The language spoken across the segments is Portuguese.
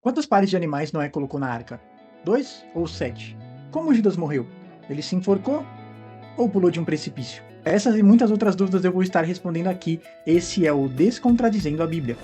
Quantos pares de animais Noé colocou na arca? 2 ou 7? Como Judas morreu? Ele se enforcou ou pulou de um precipício? Essas e muitas outras dúvidas eu vou estar respondendo aqui. Esse é o Descontradizendo a Bíblia.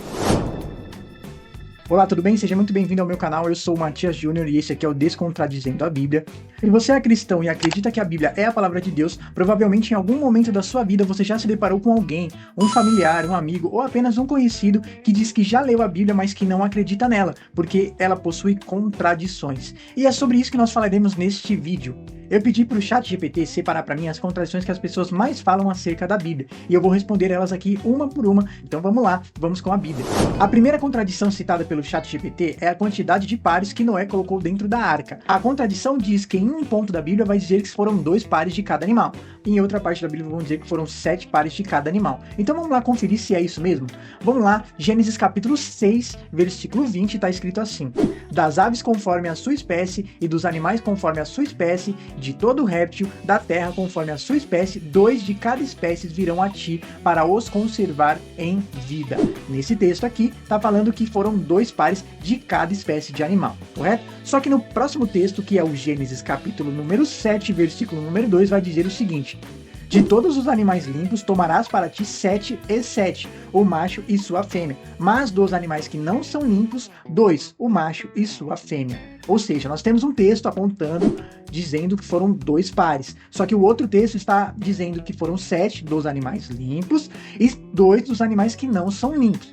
Olá, tudo bem? Seja muito bem-vindo ao meu canal. Eu sou o Matias Júnior e esse aqui é o Descontradizendo a Bíblia. Se você é cristão e acredita que a Bíblia é a palavra de Deus, provavelmente em algum momento da sua vida você já se deparou com alguém, um familiar, um amigo ou apenas um conhecido que diz que já leu a Bíblia, mas que não acredita nela, porque ela possui contradições. E é sobre isso que nós falaremos neste vídeo. Eu pedi para o ChatGPT separar para mim as contradições que as pessoas mais falam acerca da Bíblia, e eu vou responder elas aqui uma por uma. Então vamos lá, vamos com a Bíblia. A primeira contradição citada pelo ChatGPT é a quantidade de pares que Noé colocou dentro da arca. A contradição diz que em um ponto da Bíblia vai dizer que foram 2 pares de cada animal, e em outra parte da Bíblia vão dizer que foram 7 pares de cada animal. Então vamos lá conferir se é isso mesmo? Vamos lá, Gênesis capítulo 6, versículo 20, está escrito assim: das aves conforme a sua espécie, e dos animais conforme a sua espécie, de todo réptil da terra conforme a sua espécie, 2 de cada espécie virão a ti para os conservar em vida. Nesse texto aqui, está falando que foram 2 pares de cada espécie de animal, correto? Só que no próximo texto, que é o Gênesis capítulo número 7, versículo número 2, vai dizer o seguinte: de todos os animais limpos tomarás para ti 7 e 7, o macho e sua fêmea. Mas dos animais que não são limpos, 2, o macho e sua fêmea. Ou seja, nós temos um texto apontando, dizendo que foram 2 pares. Só que o outro texto está dizendo que foram 7 dos animais limpos e 2 dos animais que não são limpos.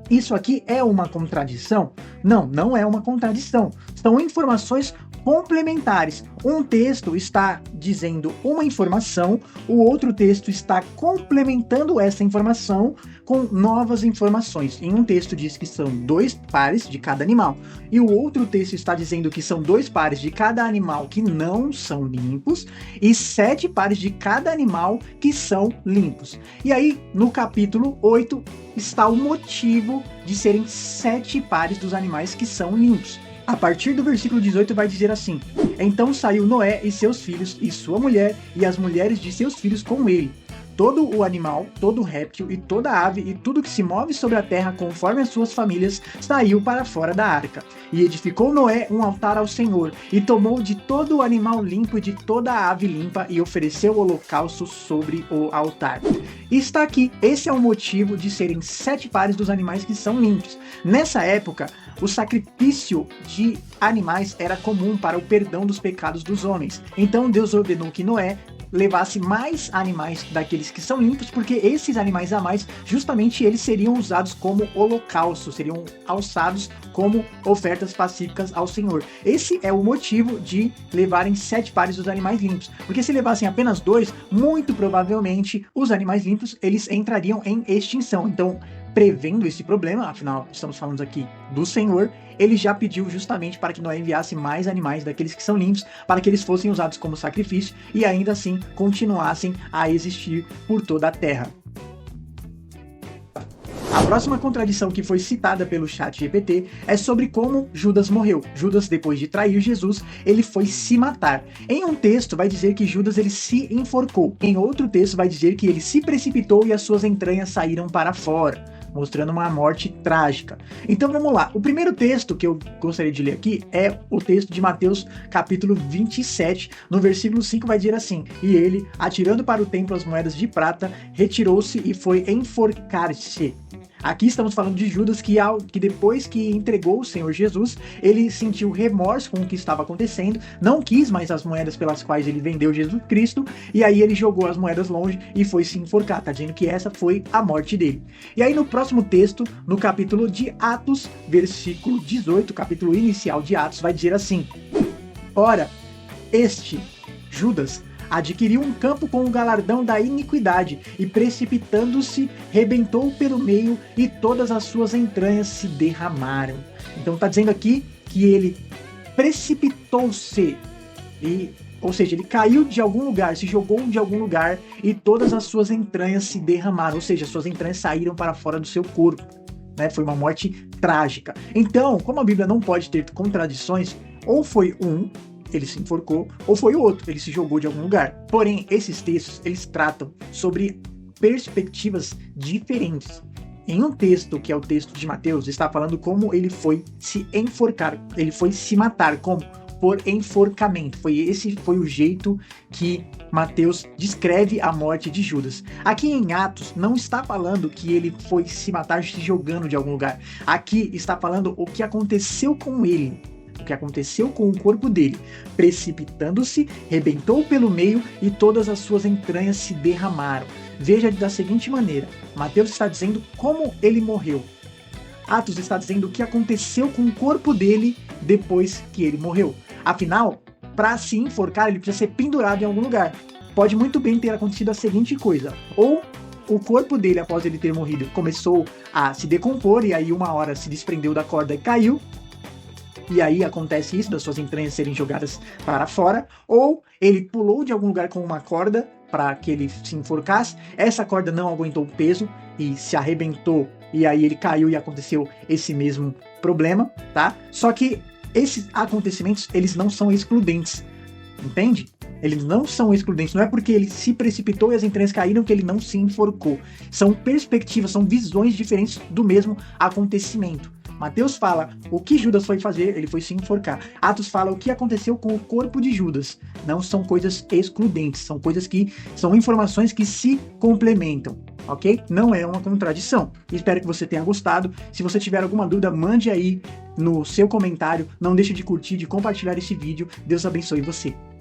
Isso aqui é uma contradição? Não, não é uma contradição. São informações complementares. Um texto está dizendo uma informação, o outro texto está complementando essa informação com novas informações. Em um texto diz que são 2 pares de cada animal, e o outro texto está dizendo que são 2 pares de cada animal que não são limpos, e 7 pares de cada animal que são limpos. E aí, no capítulo 8, está o motivo de serem 7 pares dos animais que são limpos. A partir do versículo 18 vai dizer assim: então saiu Noé e seus filhos, e sua mulher, e as mulheres de seus filhos com ele. Todo o animal, todo o réptil, e toda ave, e tudo que se move sobre a terra conforme as suas famílias, saiu para fora da arca. E edificou Noé um altar ao Senhor, e tomou de todo o animal limpo e de toda a ave limpa, e ofereceu holocausto sobre o altar. E está aqui, esse é o motivo de serem 7 pares dos animais que são limpos. Nessa época, o sacrifício de animais era comum para o perdão dos pecados dos homens. Então Deus ordenou que Noé levasse mais animais daqueles que são limpos, porque esses animais a mais, justamente eles seriam usados como holocausto, seriam alçados como ofertas pacíficas ao Senhor. Esse é o motivo de levarem 7 pares dos animais limpos, porque se levassem apenas 2, muito provavelmente os animais limpos eles entrariam em extinção. Então, prevendo esse problema, afinal estamos falando aqui do Senhor, ele já pediu justamente para que Noé enviasse mais animais daqueles que são limpos, para que eles fossem usados como sacrifício e ainda assim continuassem a existir por toda a terra. A próxima contradição que foi citada pelo ChatGPT é sobre como Judas morreu. Judas, depois de trair Jesus, ele foi se matar. Em um texto vai dizer que Judas ele se enforcou. Em outro texto vai dizer que ele se precipitou e as suas entranhas saíram para fora, mostrando uma morte trágica. Então vamos lá. O primeiro texto que eu gostaria de ler aqui é o texto de Mateus capítulo 27, no versículo 5 vai dizer assim: e ele, atirando para o templo as moedas de prata, retirou-se e foi enforcar-se. Aqui estamos falando de Judas que depois que entregou o Senhor Jesus, ele sentiu remorso com o que estava acontecendo, não quis mais as moedas pelas quais ele vendeu Jesus Cristo, e aí ele jogou as moedas longe e foi se enforcar. Está dizendo que essa foi a morte dele. E aí no próximo texto, no capítulo de Atos, versículo 18, capítulo inicial de Atos, vai dizer assim: ora, este, Judas, adquiriu um campo com o galardão da iniquidade, e precipitando-se, rebentou pelo meio, e todas as suas entranhas se derramaram. Então está dizendo aqui que ele precipitou-se, ou seja, ele caiu de algum lugar, se jogou de algum lugar, e todas as suas entranhas se derramaram, ou seja, suas entranhas saíram para fora do seu corpo. Foi uma morte trágica. Então, como a Bíblia não pode ter contradições, ou foi ele se enforcou, ou foi o outro, ele se jogou de algum lugar. Porém, esses textos, eles tratam sobre perspectivas diferentes. Em um texto, que é o texto de Mateus, está falando como ele foi se enforcar, ele foi se matar, como? Por enforcamento. Foi o jeito que Mateus descreve a morte de Judas. Aqui em Atos, não está falando que ele foi se matar se jogando de algum lugar. Aqui está falando o que aconteceu com ele. O que aconteceu com o corpo dele, precipitando-se, rebentou pelo meio e todas as suas entranhas se derramaram. Veja da seguinte maneira, Mateus está dizendo como ele morreu. Atos está dizendo o que aconteceu com o corpo dele depois que ele morreu. Afinal, para se enforcar, ele precisa ser pendurado em algum lugar. Pode muito bem ter acontecido a seguinte coisa, ou o corpo dele, após ele ter morrido, começou a se decompor e aí uma hora se desprendeu da corda e caiu, e aí acontece isso, das suas entranhas serem jogadas para fora, ou ele pulou de algum lugar com uma corda para que ele se enforcasse, essa corda não aguentou o peso e se arrebentou, e aí ele caiu e aconteceu esse mesmo problema, tá? Só que esses acontecimentos, eles não são excludentes, entende? Eles não são excludentes, não é porque ele se precipitou e as entranhas caíram que ele não se enforcou. São perspectivas, são visões diferentes do mesmo acontecimento. Mateus fala o que Judas foi fazer, ele foi se enforcar. Atos fala o que aconteceu com o corpo de Judas. Não são coisas excludentes, são coisas que são informações que se complementam, ok? Não é uma contradição. Espero que você tenha gostado. Se você tiver alguma dúvida, mande aí no seu comentário. Não deixe de curtir, de compartilhar esse vídeo. Deus abençoe você.